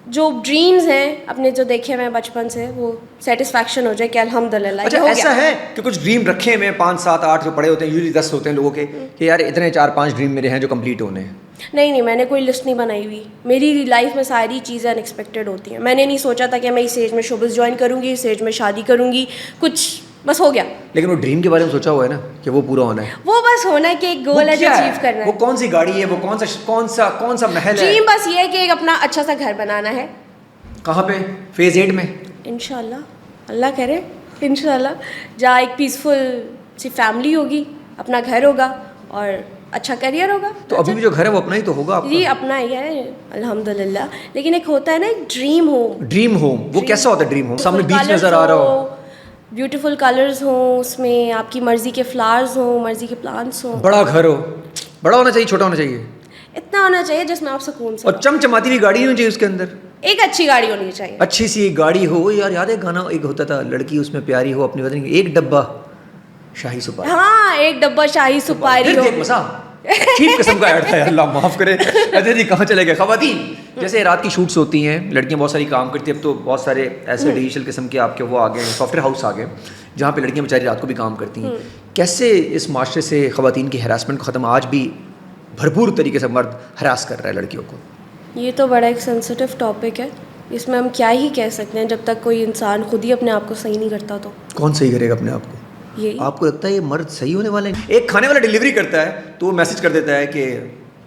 जो ड्रीम्स हैं अपने, जो देखे हुए बचपन से, वो सेटिस्फैक्शन हो जाए कि अल्हम्दुलिल्लाह। अच्छा, ऐसा है कि कुछ ड्रीम रखे हुए 5 7 8 जो पड़े होते हैं, यूजुअली 10 होते हैं लोगों के, कि यार इतने 4 5 ड्रीम मेरे हैं जो कंप्लीट होने हैं? नहीं, मैंने कोई लिस्ट नहीं बनाई हुई, मेरी लाइफ में सारी चीज़ें अनएक्सपेक्टेड होती हैं। मैंने नहीं सोचा था कि मैं इस एज में शोबिज़ ज्वाइन करूँगी, इस एज में शादी करूँगी, कुछ बस हो गया। लेकिन वो ड्रीम के बारे में सोचा हुआ है ना कि वो पूरा होना है? वो बस होना है कि एक गोल है जो अचीव करना है। वो कौन सी गाड़ी है, वो कौन सा महल है? ड्रीम बस ये है कि एक अपना अच्छा सा घर बनाना है। कहाँ पे? फेज 8 में? इंशाल्लाह, अल्लाह करे इंशाल्लाह, जहाँ एक पीसफुल सी फैमिली होगी, अपना घर होगा और अच्छा करियर होगा। तो अभी भी जो घर है वो अपना ही तो होगा आपका? जी अपना ही है अल्हम्दुलिल्लाह, लेकिन एक होता है ना एक ड्रीम होम। ड्रीम होम वो कैसा होता है? ड्रीम होम सामने बीच नजर आ रहा हो, ब्यूटीफुल कलर्स हो, उसमें आपकी मर्जी के फ्लावर्स हो, मर्जी के प्लांट्स हो, बड़ा घर हो। बड़ा होना चाहिए, छोटा होना चाहिए? इतना होना चाहिए जिसमें आप सुकून से, और चमचमाती हुई गाड़ी होनी चाहिए उसके अंदर। एक अच्छी गाड़ी होनी चाहिए, अच्छी सी एक गाड़ी हो। यार याद है गाना एक होता था, लड़की उसमें प्यारी हो अपनी पत्नी, एक डब्बा शाही सुपारी। हाँ एक डब्बा शाही सुपारी हो। मसा चीप किस्म का ऐड था यार, अल्लाह माफ करे। अच्छा जी कहाँ चले गए? खवातीन, जैसे रात की शूट्स होती हैं, लड़कियां बहुत सारी काम करती हैं। अब तो बहुत सारे ऐसे डिजिटल किस्म के आपके वो आ गए हैं, सॉफ्टवेयर हाउस आ गए जहाँ पे लड़कियां बेचारी रात को भी काम करती हैं। कैसे इस माशरे से खवातीन की हरासमेंट ख़त्म? आज भी भरपूर तरीके से मर्द हरास कर रहा है लड़कियों को। ये तो बड़ा एक सेंसिटिव टॉपिक है, इसमें हम क्या ही कह सकते हैं जब तक कोई इंसान खुद ही अपने आप को सही नहीं करता। तो कौन सही करेगा अपने आप को? यही आपको लगता है ये मर्द सही होने वाले हैं? एक खाने वाला डिलीवरी करता है तो वो मैसेज कर देता है कि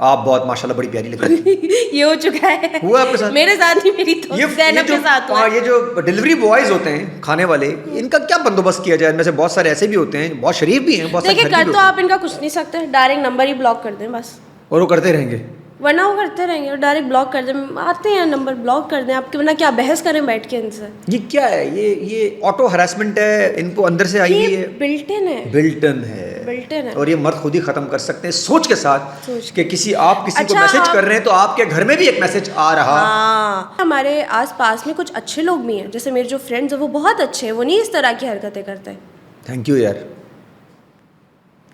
आप बहुत माशाल्लाह बड़ी प्यारी लग रही है। ये हो चुका है, हुआ आपके साथ? मेरे साथ नहीं, मेरी तो ज़ैनब के साथ हुआ। ये जो डिलीवरी बॉयज होते हैं खाने वाले, इनका क्या बंदोबस्त किया जाए? इनमें से बहुत सारे ऐसे भी होते हैं, बहुत शरीफ भी हैं, बहुत सारे देखिए कर तो आप इनका कुछ नहीं सकते, डायरेक्ट नंबर ही ब्लॉक कर दें बस, और वो करते रहेंगे, वरना वो करते रहेंगे। और डायरेक्ट ब्लॉक कर दें, आते हैं नंबर ब्लॉक कर दें आपके, वरना क्या बहस करें बैठ के इनसे। ये क्या है? ये ऑटो हरासमेंट है, इनको अंदर से आई हुई है, बिल्टन है, बिल्टन है, बिल्टन है। और ये मर्द खुद ही खत्म कर सकते हैं सोच के साथ कि किसी आप किसी अच्छा, को मैसेज कर रहे हैं तो आपके घर में भी एक मैसेज आ रहा। हमारे आसपास में कुछ अच्छे लोग भी हैं, जैसे मेरे जो फ्रेंड्स हैं वो बहुत अच्छे हैं, वो नहीं इस तरह की हरकतें करते। थैंक यू यार,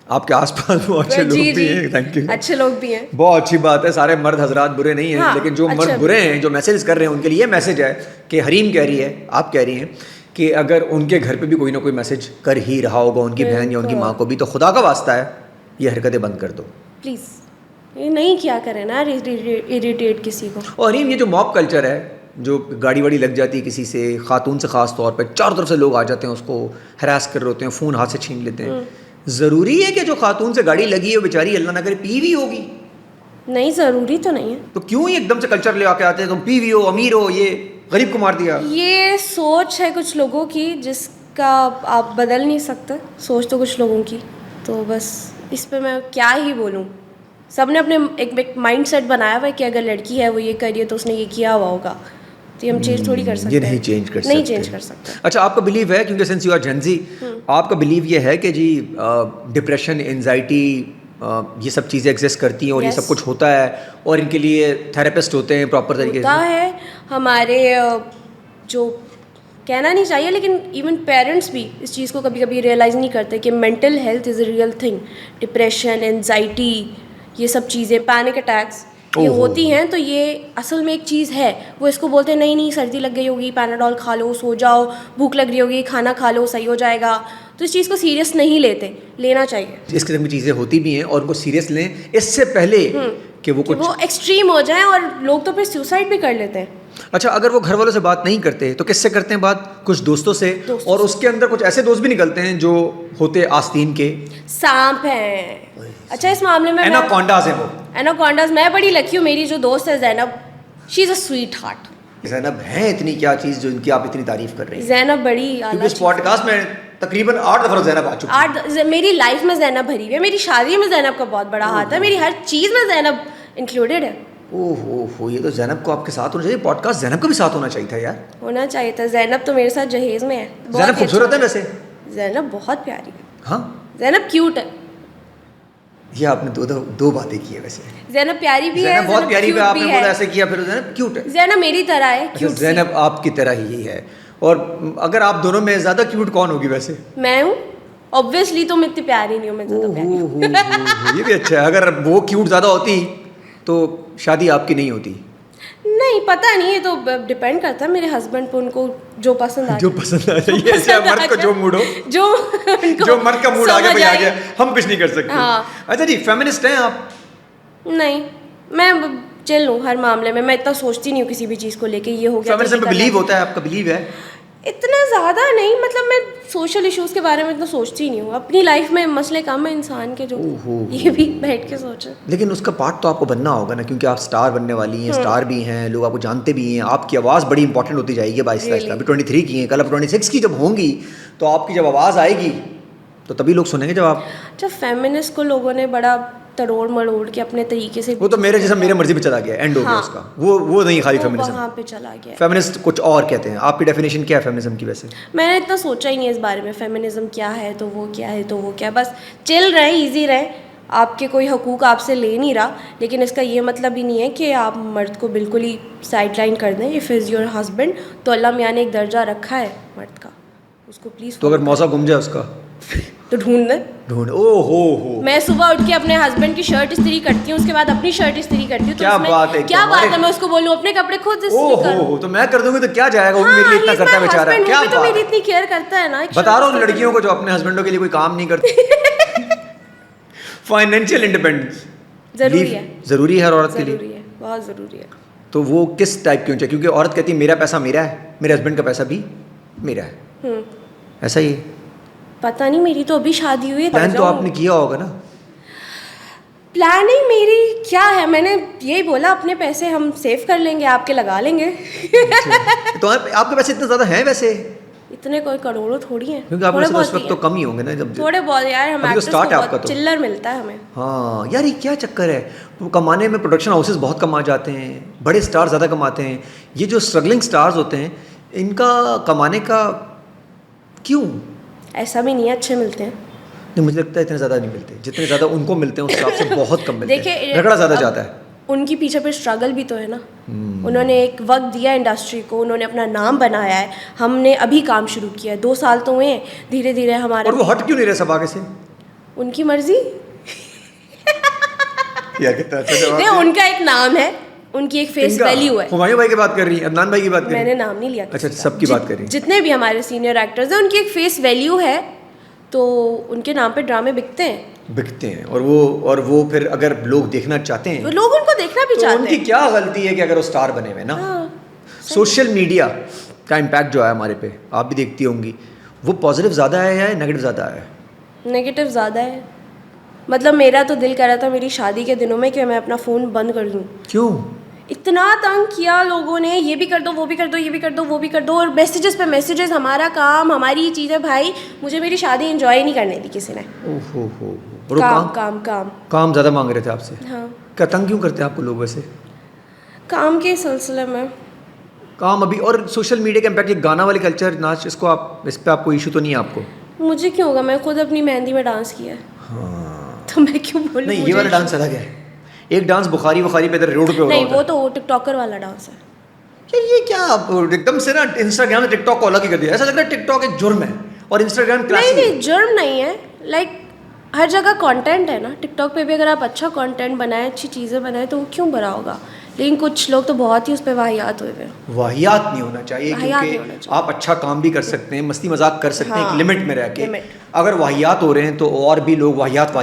आपके आसपास वो अच्छे लोग भी हैं। थैंक यू, अच्छे लोग भी हैं, बहुत अच्छी बात है। सारे मर्द हजरात बुरे नहीं हैं, लेकिन जो मर्द बुरे हैं, जो मैसेज कर रहे हैं, उनके लिए मैसेज है कि हरीम कह रही है, आप कह रही हैं कि अगर उनके घर पे भी कोई ना कोई मैसेज कर ही रहा होगा उनकी बहन या उनकी माँ को भी, तो खुदा का वास्ता है ये हरकतें बंद कर दो प्लीज़। ये नहीं किया करें ना इरिटेट किसी को। और हरीम, ये जो मॉब कल्चर है, जो गाड़ी वाड़ी लग जाती है किसी से, खातून से ख़ास तौर पर, चारों तरफ से लोग आ जाते हैं, उसको हरास कर रहे होते हैं, फ़ोन हाथ से छीन लेते हैं। ज़रूरी है कि जो खातून से गाड़ी लगी है बेचारी अल्लाह ना करे पीवी होगी? नहीं, ज़रूरी तो नहीं है। तो क्यों ही एकदम से कल्चर ले आके आते हैं, तुम पीवी हो, अमीर हो, ये गरीब को मार दिया? ये सोच है कुछ लोगों की जिसका आप बदल नहीं सकते, सोच तो कुछ लोगों की। तो बस इस पे मैं क्या ही बोलूँ, सब ने अपने एक माइंड सेट बनाया हुआ है कि अगर लड़की है वो ये करिए तो उसने ये किया हुआ होगा, तो ये हम चेंज थोड़ी कर सकते हैं। ये नहीं चेंज कर सकते, नहीं चेंज कर सकते। अच्छा, आपका बिलीव है, क्योंकि सिंस यू आर जेन ज़ी, आपका बिलीव ये है कि जी डिप्रेशन, एंजाइटी, ये सब चीज़ें एग्जिस्ट करती हैं और ये सब कुछ होता है, और इनके लिए थेरेपिस्ट होते हैं प्रॉपर तरीके से? होता है। हमारे जो कहना नहीं चाहिए, लेकिन इवन पेरेंट्स भी इस चीज़ को कभी कभी रियलाइज़ नहीं करते कि mental health is a real thing. Depression, anxiety, ये सब चीज़ें, पैनिक अटैक्स ये होती हैं, तो ये असल में एक चीज़ है। वो इसको बोलते हैं नहीं सर्दी लग गई होगी, पैनाडोल खा लो, सो जाओ, भूख लग रही होगी, खाना खा लो, सही हो जाएगा। तो इस चीज़ को सीरियस नहीं लेते, लेना चाहिए। इस किस्म की चीज़ें होती भी हैं और उनको सीरियस लें इससे पहले कि वो कुछ एक्सट्रीम हो जाए, और लोग तो फिर सुसाइड भी कर लेते हैं। अच्छा, अगर वो घर वालों से बात नहीं करते तो किससे करते हैं बात? कुछ दोस्तों से, और उसके अंदर कुछ ऐसे दोस्त भी निकलते हैं जो होते आस्तीन के सांप हैं। अच्छा, इस मामले में एनाकोंडास है वो, एनाकोंडास। मैं बड़ी लकी हूँ, मेरी जो दोस्त है Zainab, she is a sweet heart. Zainab है इतनी क्या चीज़ जो इनकी आप इतनी तारीफ कर रही हैं? जैनब बड़ी, क्योंकि इस पॉडकास्ट में तकरीबन 8 दफ़ा जैनब आ चुकी है। 8 मेरी लाइफ में जैनब भरी हुई है, मेरी शादी में जैनब का बहुत बड़ा हाथ है, मेरी हर चीज़ में जैनब इंक्लूडेड है। ओहो, ये तो जैनब को आपके साथ होना चाहिए, पॉडकास्ट जैनब का भी साथ होना चाहिए था यार। होना चाहिए था। जैनब तो मेरे साथ जहेज में है। जैनब खूबसूरत है वैसे? जैनब बहुत प्यारी है। हाँ, जैनब क्यूट है। ये आपने दो बातें की है वैसे। जैनब प्यारी भी है, बहुत प्यारी भी, आपने बोला ऐसे किया, फिर जैनब क्यूट है। जैनब मेरी तरह है, क्यूट। जैनब आपकी तरह ही है। और अगर आप दोनों में ज़्यादा क्यूट कौन होगी वैसे? मैं हूँ ऑब्वियसली, तो मैं इतनी प्यारी नहीं हूँ, मैं ज़्यादा प्यारी। ये भी अच्छा है। अगर वो क्यूट ज़्यादा होती तो शादी आपकी नहीं होती? नहीं, पता नहीं, ये तो डिपेंड करता है मेरे हस्बैंड पे, उनको जो पसंद आए, जो पसंद आ जाए। ऐसे मर्द को जो मूड हो, जो मर्द का मूड आ गया, हम कुछ नहीं कर सकते। हाँ। अच्छा जी, फेमिनिस्ट हैं आप? नहीं, मैं चिल हूँ हर मामले में, मैं इतना सोचती नहीं हूँ किसी भी चीज़ को लेके। ये हो गया, फेमिनिज्म पे बिलीव होता है आपका? बिलीव है? इतना ज़्यादा नहीं, मतलब मैं सोशल इश्यूज़ के बारे में इतना सोचती ही नहीं हूँ। अपनी लाइफ में मसले कम है इंसान के, जो ये भी बैठ के सोचे। लेकिन उसका पार्ट तो आपको बनना होगा ना, क्योंकि आप स्टार बनने वाली हैं, स्टार भी हैं, लोग आपको जानते भी हैं, आपकी आवाज़ बड़ी इंपॉर्टेंट होती जाएगी आहिस्ता आहिस्ता। अभी 23 की हैं, कल आप 26 की जब होंगी तो आपकी जब आवाज़ आएगी तो तभी लोग सुनेंगे। जब फेमिनिस्ट को लोगों ने बड़ा तरोड़ मरोड़ के अपने तरीके से, वो तो मेरे जैसा मेरे मर्जी पे चला गया, एंड हो गया उसका। वो नहीं खाली फेमिनिज्म, वहाँ पे चला गया। फेमिनिस्ट कुछ और कहते हैं। आपकी डेफिनेशन क्या है फेमिनिज्म की? वैसे मैंने इतना सोचा ही नहीं इस बारे में, फेमिनिज्म क्या है तो वो क्या है तो वो क्या, बस चिल रहे, इजी रहे, आपके कोई हकूक़ आपसे ले नहीं रहा। लेकिन इसका ये मतलब ही नहीं है कि आप मर्द को बिल्कुल ही साइडलाइन कर दें। इफ़ इज़ योर हस्बैंड, तो अल्लाह मियाँ ने एक दर्जा रखा है मर्द का, उसको प्लीज़। तो अगर मौसा गुम जाए उसका तो ढूंढ। ओ हो मैं सुबह उठ के अपने हस्बैंड की शर्ट इस्त्री करती हूँ, उसके बाद अपनी शर्ट इस्त्री करती हूँ। क्या बात है, क्या बात है, मैं उसको बोलूँ अपने कपड़े खुद इस्त्री कर। तो मैं कर दूंगी तो क्या जाएगा, वो भी मेरे लिए इतना करता है बेचारा। क्या बात है, मेरी इतनी केयर करता है ना। बता रहा हूँ लड़कियों को जो अपने हस्बैंडों के लिए कोई काम नहीं करती। फाइनेंशियल इंडिपेंडेंस जरूरी है हर औरत के लिए, बहुत ज़रूरी है। तो वो किस टाइप की होनी चाहिए? क्योंकि औरत कहती है मेरा पैसा मेरा है, मेरे हस्बैंड का पैसा भी मेरा है, ऐसा ही है। पता नहीं, मेरी तो अभी शादी हुई है। प्लान तो आपने किया होगा ना? प्लानिंग मेरी क्या है, मैंने यही बोला अपने पैसे हम सेव कर लेंगे, आपके लगा लेंगे। तो आपके पैसे इतने ज़्यादा हैं वैसे? इतने कोई करोड़ों थोड़ी हैं, क्योंकि आप उस वक्त तो कम ही होंगे ना, जब थोड़े बहुत यार। हम एक्टर्स को बहुत चिल्लर मिलता है हमें। हाँ यार, ये क्या चक्कर है? वो कमाने में प्रोडक्शन हाउसेस बहुत कमा जाते हैं, बड़े स्टार ज़्यादा कमाते हैं। ये जो स्ट्रगलिंग स्टार्स होते हैं, इनका कमाने का क्यों? ऐसा भी नहीं है, अच्छे मिलते हैं। नहीं, मुझे लगता है इतने ज़्यादा नहीं मिलते जितने ज़्यादा उनको मिलते हैं, उस हिसाब से बहुत कम मिलते हैं। देखिए, झगड़ा ज़्यादा जाता है। उनकी पीछे पे स्ट्रगल भी तो है ना। उन्होंने एक वक्त दिया इंडस्ट्री को, उन्होंने अपना नाम बनाया है। हमने अभी काम शुरू किया है, 2 साल तो हुए हैं, धीरे धीरे हमारा। और वो हट क्यों नहीं रहे सब आगे से? उनकी मर्जी। यार कितना अच्छा जवाब है। उनका एक नाम है, उनकी एक फेस वैल्यू है। हुमायूं भाई की बात कर रही है, अदनान भाई की बात कर रही है? मैंने नाम नहीं लिया। अच्छा, सबकी बात कर रही है। जितने भी हमारे सीनियर एक्टर्स हैं, उनकी एक फेस वैल्यू है, तो उनके नाम पे ड्रामे बिकते हैं। और वो फिर अगर लोग देखना चाहते हैं, लोग उनको देखना भी चाहते हैं। उनकी क्या गलती है कि अगर वो स्टार बने हुए ना। सोशल मीडिया का इम्पैक्ट जो है हमारे पे, आप भी देखती होंगी, वो पॉजिटिव ज़्यादा है या नेगेटिव ज़्यादा है? नेगेटिव ज़्यादा है। मतलब मेरा तो दिल कर रहा था मेरी शादी के दिनों में कि मैं अपना फ़ोन बंद कर दूँ। क्यों? इतना तंग किया लोगों ने, ये भी कर दो, वो भी कर दो, ये भी कर दो, वो भी कर दो, और मैसेजेस पे मैसेजेस। हमारा काम, हमारी चीज़ें भाई, मुझे मेरी शादी एंजॉय नहीं करने दी किसी ने। काम ज़्यादा मांग रहे थे आपसे? हाँ। क्या तंग क्यों करते हैं आपको लोग वैसे? काम के सिलसिले में। काम अभी, और सोशल मीडिया का इम्पैक्ट, ये गाना वाले कल्चर, नाच, इस पर आपको इशू तो नहीं है आपको? मुझे क्यों होगा, मैं खुद अपनी मेहंदी में डांस किया है। हाँ। तो मैं क्यों बोलूं? नहीं, ये वाला डांस अलग है। एक डांस बुखारी पे इधर रोड पे हो रहा है। नहीं, वो तो टिकटॉकर वाला डांस है। ये क्या एकदम से ना इंस्टाग्राम ने टिकटॉक को अलग ही कर दिया। ऐसा लग रहा है टिकटॉक एक जुर्म है और इंस्टाग्राम क्लासी। नहीं, जुर्म नहीं है। लाइक हर जगह कंटेंट है ना। टिकटॉक पे भी अगर आप अच्छा कंटेंट बनाए, अच्छी चीज़ें बनाए, तो वो क्यों बुरा होगा। लेकिन कुछ लोग तो बहुत ही उस पर वाहियात हुए हैं। वाहियात नहीं होना चाहिए, क्योंकि आप अच्छा काम भी कर सकते हैं, मस्ती मजाक कर सकते हैं, एक लिमिट में रह के। अगर वाहियात हो रहे हैं तो और भी लोग वाहियात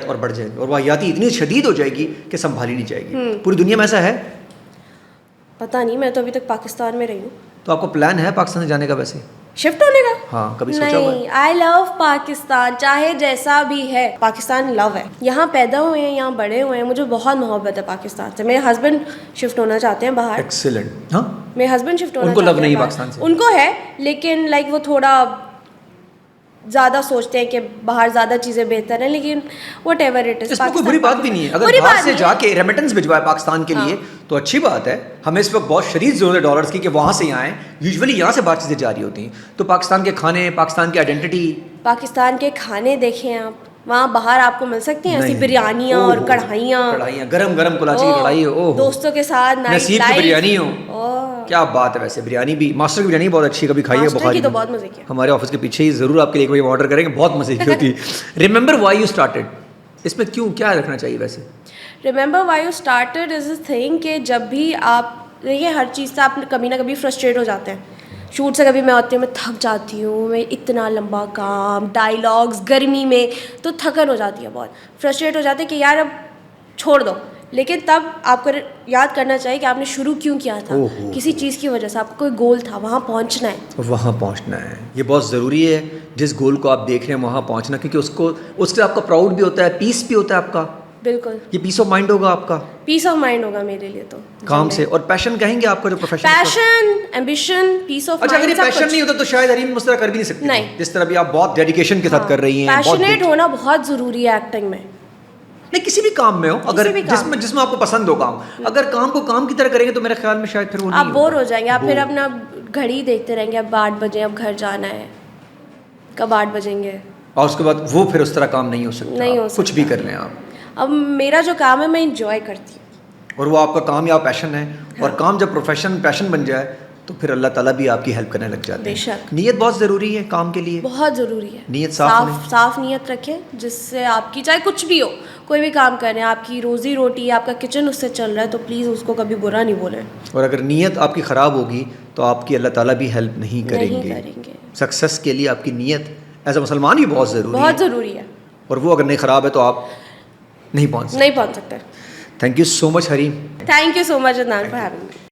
और बढ़ जाएंगे, और वाहियाती इतनी शदीद हो जाएगी कि संभाली नहीं जाएगी। पूरी दुनिया में ऐसा है? पता नहीं, मैं तो अभी तक पाकिस्तान में रही हूँ। तो आपको प्लान है पाकिस्तान जाने का वैसे? शिफ्ट होने का? हाँ, कभी सोचा हुआ है? नहीं, आई लव पाकिस्तान, चाहे जैसा भी है। पाकिस्तान लव है। यहाँ पैदा हुए हैं, यहाँ बड़े हुए हैं, मुझे बहुत मोहब्बत है पाकिस्तान से। मेरे हस्बैंड शिफ्ट होना चाहते हैं बाहर। एक्सीलेंट। हाँ, मेरे हस्बैंड शिफ्ट होना उनको चाहते हैं। लव नहीं पाकिस्तान से? उनको है, लेकिन लाइक वो थोड़ा ज़्यादा सोचते हैं कि बाहर ज़्यादा चीज़ें बेहतर हैं, लेकिन वट एवर इट इज़। इसमें कोई बुरी बात भी नहीं है। अगर बाहर से जाके रेमिटेंस भिजवाए पाकिस्तान के लिए तो अच्छी बात है। हमें इस वक्त बहुत शदीद ज़रूरत है डॉलर्स की कि वहाँ से यहाँ आएँ। यूजुअली यहाँ से बाहर चीज़ें जारी होती हैं। तो पाकिस्तान के खाने, पाकिस्तान की आइडेंटिटी, पाकिस्तान के खाने देखें आप, वहाँ बाहर आपको मिल सकती हैं ऐसी बिरयानियाँ और कढ़ाइयाँ, गरम गरम कुलाची की कढ़ाई हो, दोस्तों के साथ नसीब की बिरयानी हो। क्या बात है। वैसे बिरयानी भी, मास्टर की बिरयानी बहुत अच्छी, कभी खाई है? बुखारी तो बहुत मजे की। हमारे ऑफिस के पीछे ही जरूर आपके लिए कोई ऑर्डर करेंगे, बहुत मजे की होती है। रिमेंबर व्हाई यू स्टार्टेड, इसमें क्यों, क्या रखना चाहिए वैसे? Remember why you started is a thing कि जब भी आप देखिए, हर चीज़ से आप कभी ना कभी फ्रस्ट्रेट हो जाते हैं। शूट से कभी मैं आती हूँ, मैं थक जाती हूँ, मैं इतना लंबा काम, डायलॉग्स, गर्मी में तो थकन हो जाती है, बहुत फ्रस्ट्रेट हो जाते हैं कि यार अब छोड़ दो, लेकिन तब आपको याद करना चाहिए कि आपने शुरू क्यों किया था। ओहो। किसी चीज़ की वजह से, आपका कोई गोल था, वहाँ पहुँचना है। वहाँ पहुँचना है, ये बहुत ज़रूरी है। जिस गोल को आप देख रहे हैं वहाँ पहुँचना, क्योंकि उससे आपका प्राउड भी होता है, पीस भी होता है आपका। बिल्कुल, ये पीस ऑफ माइंड होगा आपका, पीस ऑफ माइंड होगा मेरे लिए तो काम से। और पैशन कहेंगे आपका जो profession, passion, ambition, piece of अच्छा, अगर ये माइंड, पैशन नहीं होता तो शायद हरीम मुझ तरह कर भी नहीं सकती। नहीं। जिस तरह भी आप बहुत डेडिकेशन के साथ कर रही हैं, पैशनेट होना बहुत ज़रूरी है एक्टिंग में। नहीं, किसी भी काम में हो, अगर भी काम। जिसमें आपको पसंद हो काम, अगर काम को काम की तरह करेंगे तो मेरे ख्याल में शायद फिर वो आप नहीं बोर होगा। हो जाएंगे, आप फिर अपना घड़ी देखते रहेंगे, अब 8 बजे, अब घर जाना है, कब 8 बजेंगे। और उसके बाद वो फिर उस तरह काम नहीं हो सकता, नहीं हो कुछ भी कर लें आप। अब मेरा जो काम है मैं इंजॉय करती हूँ, और वो आपका काम या पैशन है। और काम जब प्रोफेशन पैशन बन जाए तो फिर अल्लाह ताला भी आपकी हेल्प करने लग जाते हैं। बेशक। नीयत बहुत ज़रूरी है काम के लिए, बहुत ज़रूरी है। नीयत साफ साफ नीयत रखें, जिससे आपकी चाहे कुछ भी हो, कोई भी काम करें, आपकी रोज़ी रोटी, आपका किचन उससे चल रहा है, तो प्लीज़ उसको कभी बुरा नहीं बोलें। और अगर नीयत आपकी ख़राब होगी तो आपकी अल्लाह ताला भी हेल्प नहीं करेंगे। सक्सेस के लिए आपकी नीयत एज अ मुसलमान ही बहुत ज़रूरी है। और वो अगर नहीं ख़राब है तो आप नहीं पहुँच सकते। Thank you so much Hareem. Thank you so much Adnan for having me.